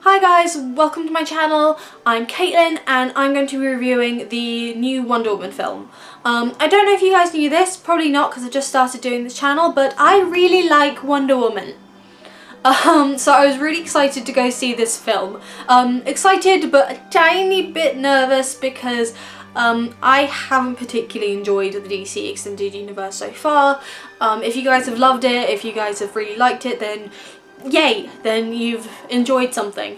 Hi guys, welcome to my channel. I'm Caitlin and I'm going to be reviewing the new Wonder Woman film. I don't know if you guys knew this, probably not because I just started doing this channel, but I really like Wonder Woman. So I was really excited to go see this film. Excited but a tiny bit nervous because I haven't particularly enjoyed the DC Extended Universe so far. If you guys have loved it, if you guys have really liked it, then yay, then you've enjoyed something,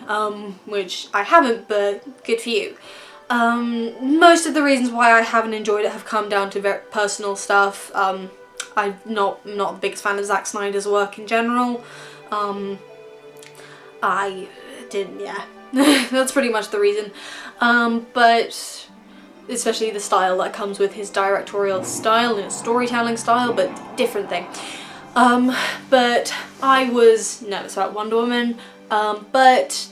which I haven't, but good for you. Most of the reasons why I haven't enjoyed it have come down to very personal stuff. I'm not the biggest fan of Zack Snyder's work in general. I didn't, yeah, that's pretty much the reason. But especially the style that comes with his directorial style and his storytelling style, but different thing. But I was nervous about Wonder Woman, but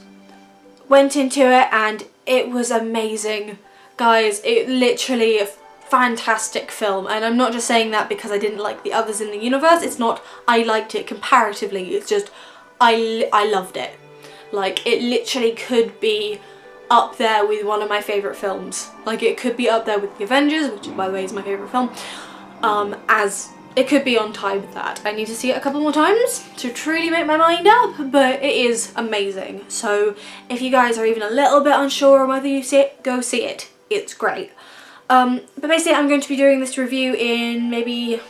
went into it and it was amazing. Guys, it literally a fantastic film, and I'm not just saying that because I didn't like the others in the universe. It's not I liked it comparatively, it's just I loved it. Like, it literally could be up there with one of my favourite films. Like, it could be up there with The Avengers, which by the way is my favourite film, as it could be on tie with that. I need to see it a couple more times to truly make my mind up, but it is amazing. So if you guys are even a little bit unsure on whether you see it, go see it. It's great. But basically I'm going to be doing this review in maybe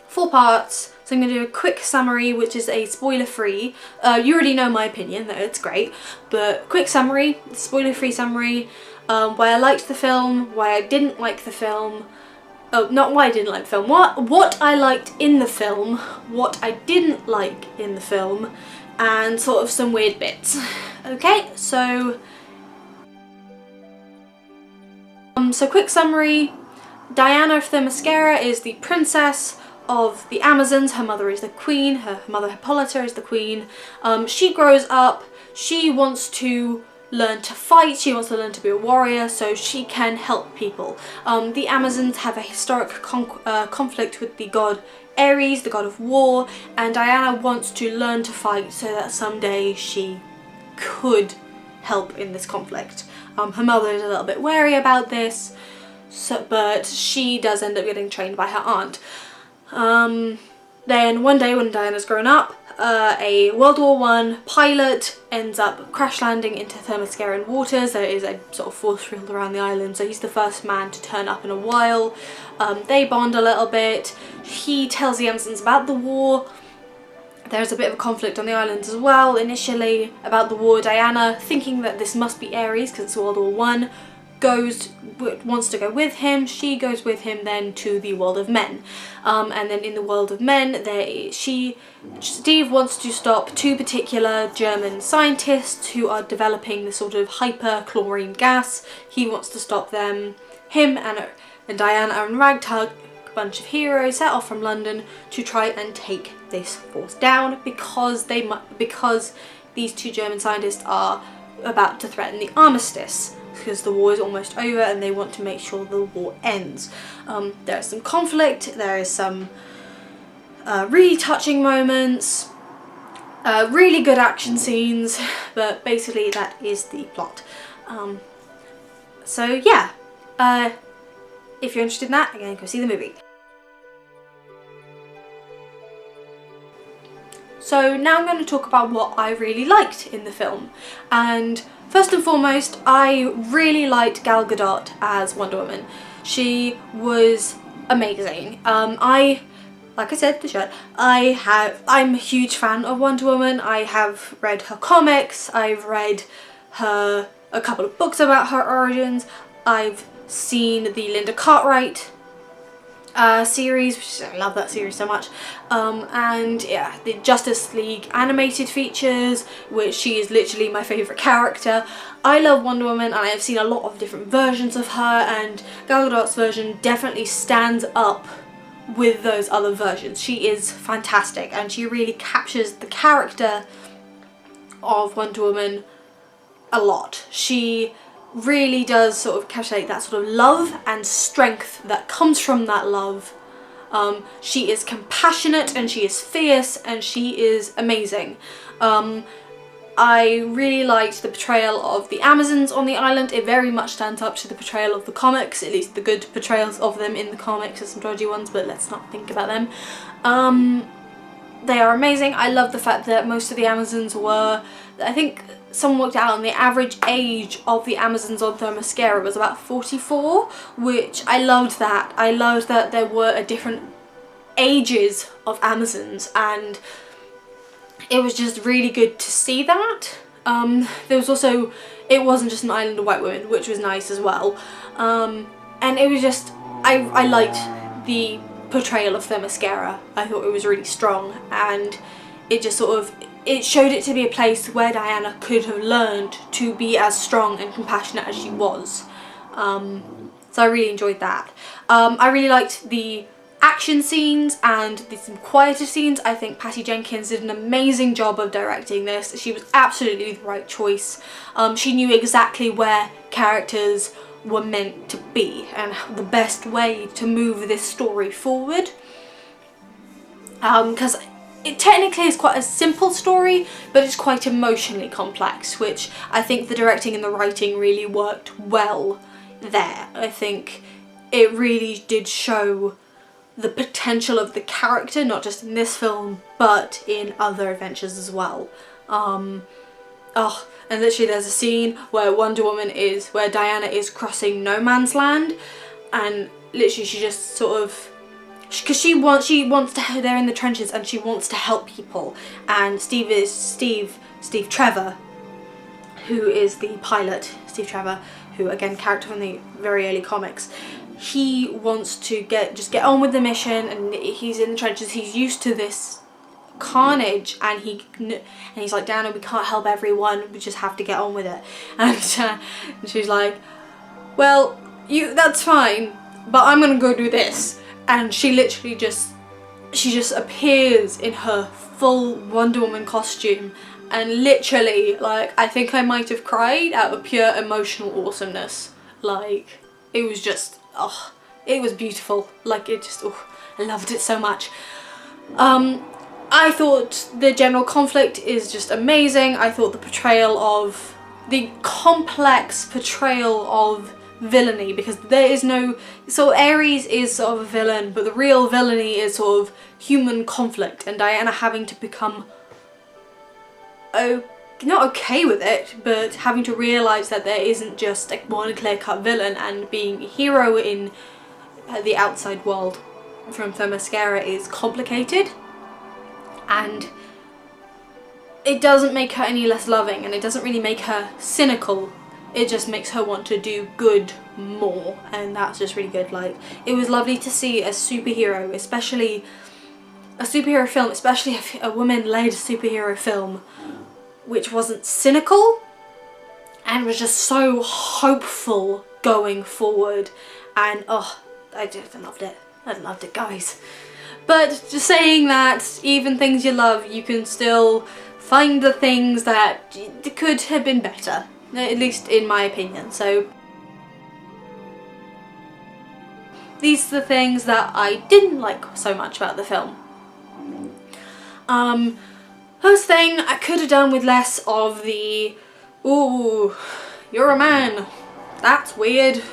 4 parts. So I'm going to do a quick summary, which is a spoiler-free. You already know my opinion, that it's great, but quick summary, spoiler-free summary, why I liked the film, why I didn't like the film. Oh, not why I didn't like the film, what I liked in the film, what I didn't like in the film, and sort of some weird bits. Okay, so quick summary. Diana of Themyscira is the princess of the Amazons. Her mother is the queen, her mother Hippolyta is the queen. She grows up, she wants to learn to fight, she wants to learn to be a warrior so she can help people. The Amazons have a historic conflict with the god Ares, the god of war, and Diana wants to learn to fight so that someday she could help in this conflict. Her mother is a little bit wary about this, but she does end up getting trained by her aunt. Then one day when Diana's grown up, a World War I pilot ends up crash landing into Themysciran waters. There is a sort of force field around the island, so he's the first man to turn up in a while. They bond a little bit. He tells the Amazons about the war. There's a bit of a conflict on the island as well initially about the war. Diana, thinking that this must be Ares because it's World War I, wants to go with him. She goes with him then to the world of men, and then in the world of men Steve wants to stop 2 particular German scientists who are developing this sort of hyperchlorine gas. He wants to stop them. Him and Diana and Ragtag, a bunch of heroes, set off from London to try and take this force down because these 2 German scientists are about to threaten the armistice, because the war is almost over and they want to make sure the war ends. There is some conflict, there is some really touching moments, really good action scenes, but basically that is the plot. So yeah, if you're interested in that, again, go see the movie. So now I'm going to talk about what I really liked in the film, and first and foremost, I really liked Gal Gadot as Wonder Woman. She was amazing. Like I said, the shirt, I'm a huge fan of Wonder Woman. I have read her comics, I've read a couple of books about her origins, I've seen the Linda Cartwright series, which I love that series so much, and yeah, the Justice League animated features, which she is literally my favourite character. I love Wonder Woman and I have seen a lot of different versions of her, and Gal Gadot's version definitely stands up with those other versions. She is fantastic and she really captures the character of Wonder Woman a lot. She really does sort of encapsulate that sort of love and strength that comes from that love. She is compassionate and she is fierce and she is amazing. I really liked the portrayal of the Amazons on the island. It very much stands up to the portrayal of the comics, at least the good portrayals of them in the comics. There's some dodgy ones, but let's not think about them. They are amazing. I love the fact that most of the Amazons were, I think someone worked out, and the average age of the Amazons on Themyscira was about 44, which I loved that. I loved that there were different ages of Amazons, and it was just really good to see that. There was also, it wasn't just an island of white women, which was nice as well. And it was just, I liked the portrayal of Themyscira. I thought it was really strong, and it just sort of, it showed it to be a place where Diana could have learned to be as strong and compassionate as she was. So I really enjoyed that. I really liked the action scenes and some quieter scenes. I think Patty Jenkins did an amazing job of directing this. She was absolutely the right choice. She knew exactly where characters were meant to be and the best way to move this story forward. Because it technically is quite a simple story, but it's quite emotionally complex, which I think the directing and the writing really worked well there. I think it really did show the potential of the character, not just in this film, but in other adventures as well. And literally there's a scene where where Diana is crossing no man's land, and literally she just sort of, because she wants to, they're in the trenches and she wants to help people, and Steve Trevor, who is the pilot, Steve Trevor, who again, character from the very early comics, he wants to just get on with the mission, and he's in the trenches, he's used to this carnage, and he's like, Diana, we can't help everyone, we just have to get on with it. And she's like, well, that's fine, but I'm gonna go do this. And she literally just appears in her full Wonder Woman costume, and literally, like, I think I might have cried out of pure emotional awesomeness. Like, it was just, oh, it was beautiful. Like, it just, oh, I loved it so much. I thought the general conflict is just amazing. I thought the complex portrayal of villainy, because there is no, so Ares is sort of a villain, but the real villainy is sort of human conflict, and Diana having to become, not okay with it, but having to realise that there isn't just one clear-cut villain, and being a hero in the outside world from Themyscira is complicated, and it doesn't make her any less loving, and it doesn't really make her cynical. It just makes her want to do good more, and that's just really good. Like, it was lovely to see a superhero, especially a superhero film, especially a woman-led superhero film, which wasn't cynical and was just so hopeful going forward. And oh, I loved it. I loved it, guys. But just saying that, even things you love, you can still find the things that could have been better, at least in my opinion. So these are the things that I didn't like so much about the film. First thing, I could have done with less of the, ooh, you're a man, that's weird,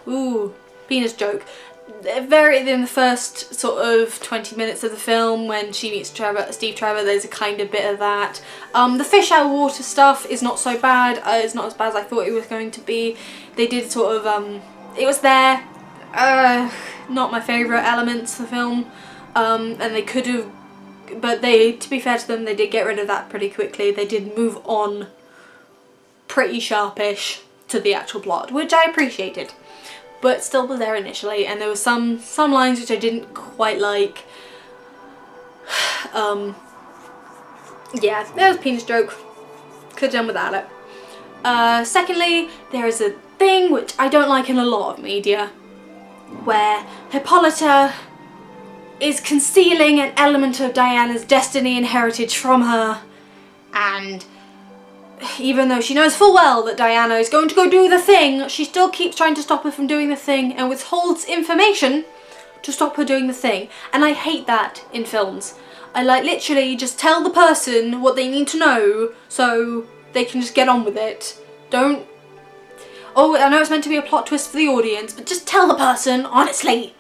ooh, penis joke. In the first sort of 20 minutes of the film, when she meets Steve Trevor, there's a kind of bit of that. The fish out of water stuff is not so bad. It's not as bad as I thought it was going to be. They did sort of, it was there. Not my favourite elements of the film. And they could have, but to be fair to them, they did get rid of that pretty quickly. They did move on pretty sharpish to the actual plot, which I appreciated. But still was there initially, and there were some lines which I didn't quite like. Yeah, there was a penis joke. Could have done without it. Secondly, there is a thing which I don't like in a lot of media, where Hippolyta is concealing an element of Diana's destiny and heritage from her, and even though she knows full well that Diana is going to go do the thing, she still keeps trying to stop her from doing the thing and withholds information to stop her doing the thing. And I hate that in films. I like literally just tell the person what they need to know so they can just get on with it. Don't, oh, I know it's meant to be a plot twist for the audience, but just tell the person, honestly.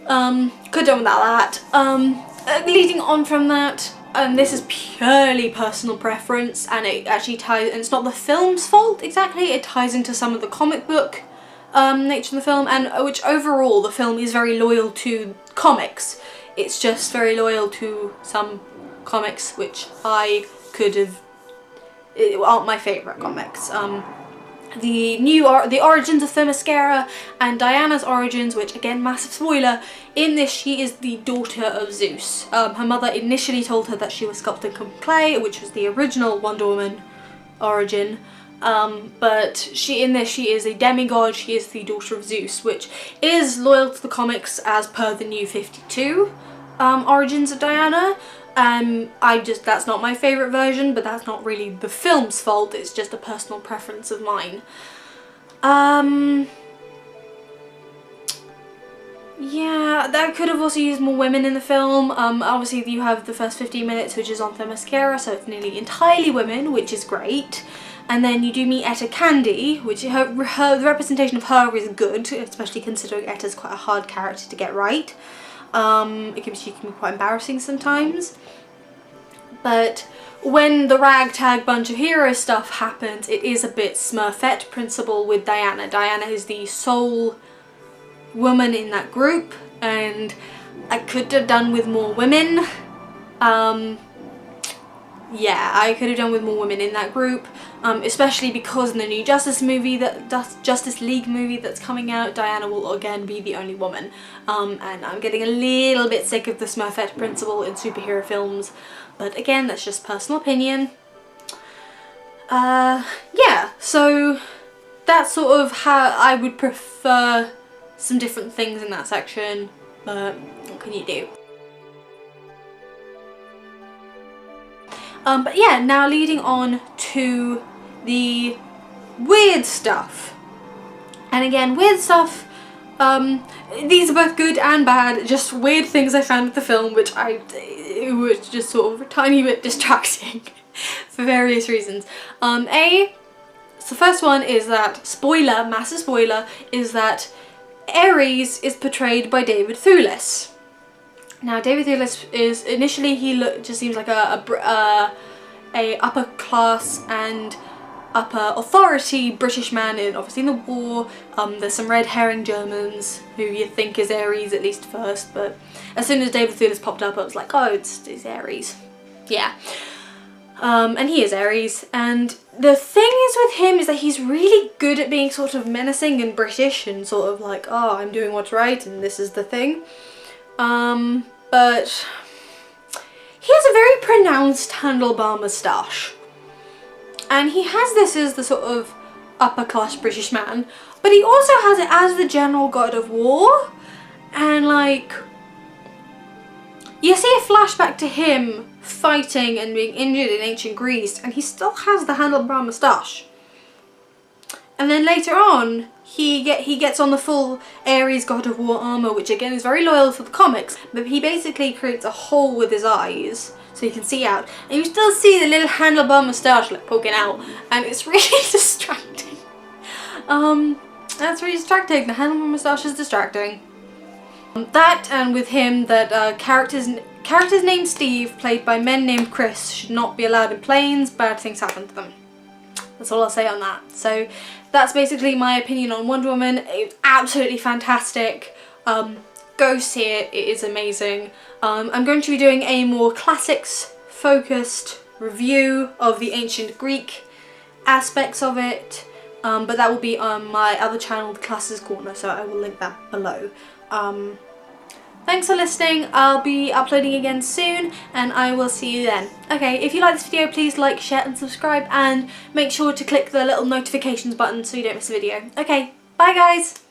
Could have done without that. Leading on from that, and this is purely personal preference, and it actually ties, and it's not the film's fault exactly, it ties into some of the comic book nature of the film, and which overall the film is very loyal to comics. It's just very loyal to some comics which I could have, aren't my favourite comics. The origins of Themyscira and Diana's origins, which again, massive spoiler, in this she is the daughter of Zeus. Her mother initially told her that she was sculpted from clay, which was the original Wonder Woman origin, but in this she is a demigod, she is the daughter of Zeus, which is loyal to the comics as per the New 52 origins of Diana. That's not my favourite version, but that's not really the film's fault, it's just a personal preference of mine. Yeah, that could have also used more women in the film. Obviously you have the first 15 minutes which is on Themyscira, so it's nearly entirely women, which is great. And then you do meet Etta Candy, which the representation of her is good, especially considering Etta's quite a hard character to get right. She can be quite embarrassing sometimes. But when the ragtag bunch of hero stuff happens, it is a bit Smurfette principle with Diana. Diana is the sole woman in that group, and I could have done with more women. Yeah, I could have done with more women in that group, especially because in the new Justice League movie that's coming out, Diana will again be the only woman, and I'm getting a little bit sick of the Smurfette principle in superhero films, but again, that's just personal opinion. Yeah, so that's sort of how I would prefer some different things in that section, but what can you do? But yeah, now leading on to the weird stuff. And again, weird stuff, these are both good and bad, just weird things I found with the film, which it was just sort of a tiny bit distracting for various reasons. So the first one is that, spoiler, massive spoiler, is that Ares is portrayed by David Thewlis. Now, David Thewlis is, initially he just seems like a upper class and upper authority British man, obviously in the war. There's some red herring Germans who you think is Ares at least first, but as soon as David Thewlis popped up I was like, oh, it's Ares. Yeah. And he is Ares, and the thing is with him is that he's really good at being sort of menacing and British and sort of like, oh, I'm doing what's right and this is the thing. But he has a very pronounced handlebar moustache, and he has this as the sort of upper class British man, but he also has it as the general god of war, and like, you see a flashback to him fighting and being injured in ancient Greece, and he still has the handlebar moustache. And then later on, he gets on the full Ares God of War armor, which again is very loyal to the comics, but he basically creates a hole with his eyes so you can see out, and you still see the little handlebar moustache like poking out, and it's really distracting. That's really distracting. The handlebar moustache is distracting. That, and with him that characters named Steve, played by men named Chris, should not be allowed in planes. Bad things happen to them. That's all I'll say on that. So that's basically my opinion on Wonder Woman. It's absolutely fantastic. Go see it. It is amazing. I'm going to be doing a more classics focused review of the ancient Greek aspects of it, but that will be on my other channel, The Classics Corner, so I will link that below. Thanks for listening. I'll be uploading again soon, and I will see you then. Okay, if you like this video, please like, share and subscribe, and make sure to click the little notifications button so you don't miss a video. Okay, bye guys!